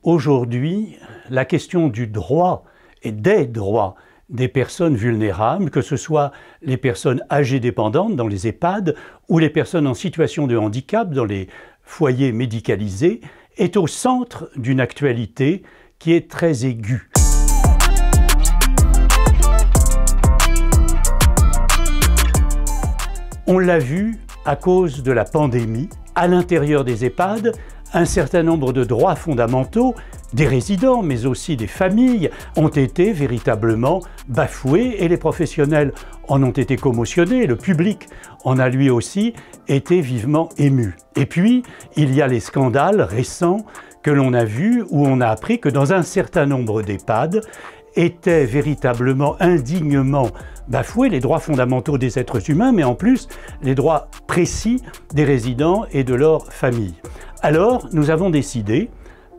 Aujourd'hui, la question du droit et des droits des personnes vulnérables, que ce soit les personnes âgées dépendantes dans les EHPAD ou les personnes en situation de handicap dans les foyers médicalisés, est au centre d'une actualité qui est très aiguë. On l'a vu à cause de la pandémie, à l'intérieur des EHPAD, un certain nombre de droits fondamentaux des résidents, mais aussi des familles, ont été véritablement bafoués et les professionnels en ont été commotionnés, le public en a lui aussi été vivement ému. Et puis, il y a les scandales récents que l'on a vus où on a appris que dans un certain nombre d'EHPAD étaient véritablement indignement bafoués les droits fondamentaux des êtres humains, mais en plus les droits précis des résidents et de leurs familles. Alors, nous avons décidé,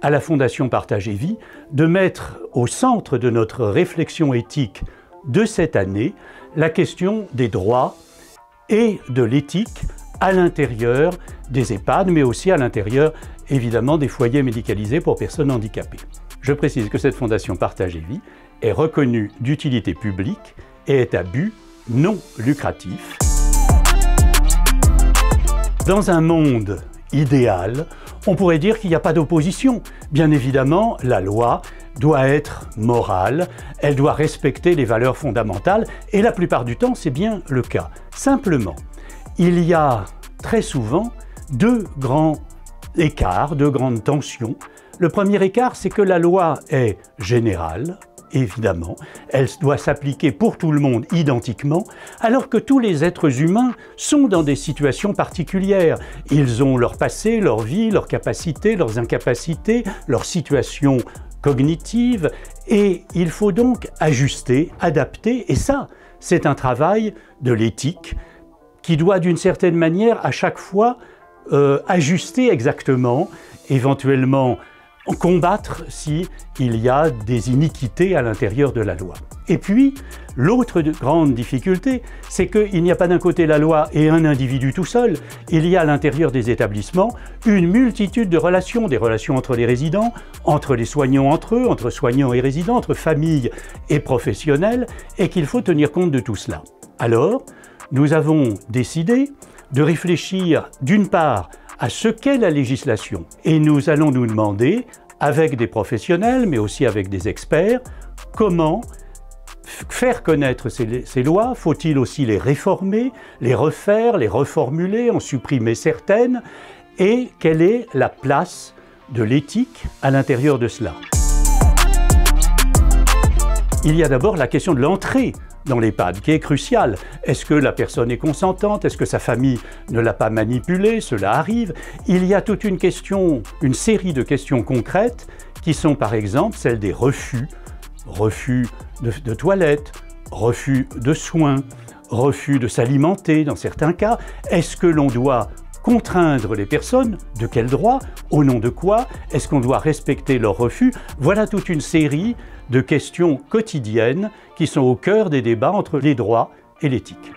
à la Fondation Partage et Vie, de mettre au centre de notre réflexion éthique de cette année la question des droits et de l'éthique à l'intérieur des EHPAD, mais aussi à l'intérieur, évidemment, des foyers médicalisés pour personnes handicapées. Je précise que cette Fondation Partage et Vie est reconnue d'utilité publique et est à but non lucratif. Dans un monde idéal, on pourrait dire qu'il n'y a pas d'opposition. Bien évidemment, la loi doit être morale, elle doit respecter les valeurs fondamentales, et la plupart du temps, c'est bien le cas. Simplement, il y a très souvent deux grands écarts, deux grandes tensions. Le premier écart, c'est que la loi est générale, évidemment, elle doit s'appliquer pour tout le monde identiquement, alors que tous les êtres humains sont dans des situations particulières. Ils ont leur passé, leur vie, leurs capacités, leurs incapacités, leur situation cognitive, et il faut donc ajuster, adapter, et ça, c'est un travail de l'éthique qui doit d'une certaine manière à chaque fois ajuster exactement, éventuellement combattre s'il y a des iniquités à l'intérieur de la loi. Et puis, l'autre grande difficulté, c'est qu'il n'y a pas d'un côté la loi et un individu tout seul. Il y a à l'intérieur des établissements une multitude de relations, des relations entre les résidents, entre les soignants entre eux, entre soignants et résidents, entre familles et professionnels, et qu'il faut tenir compte de tout cela. Alors, nous avons décidé de réfléchir d'une part à ce qu'est la législation. Et nous allons nous demander, avec des professionnels, mais aussi avec des experts, comment faire connaître ces lois. Faut-il aussi les réformer, les refaire, les reformuler, en supprimer certaines? Et quelle est la place de l'éthique à l'intérieur de cela? Il y a d'abord la question de l'entrée dans l'EHPAD, qui est crucial. Est-ce que la personne est consentante? Est-ce que sa famille ne l'a pas manipulée? Cela arrive. Il y a toute une question, une série de questions concrètes qui sont par exemple celles des refus. Refus de toilettes, refus de soins, refus de s'alimenter dans certains cas. Est-ce que l'on doit contraindre les personnes? De quel droit? Au nom de quoi? Est-ce qu'on doit respecter leurs refus? Voilà toute une série de questions quotidiennes qui sont au cœur des débats entre les droits et l'éthique.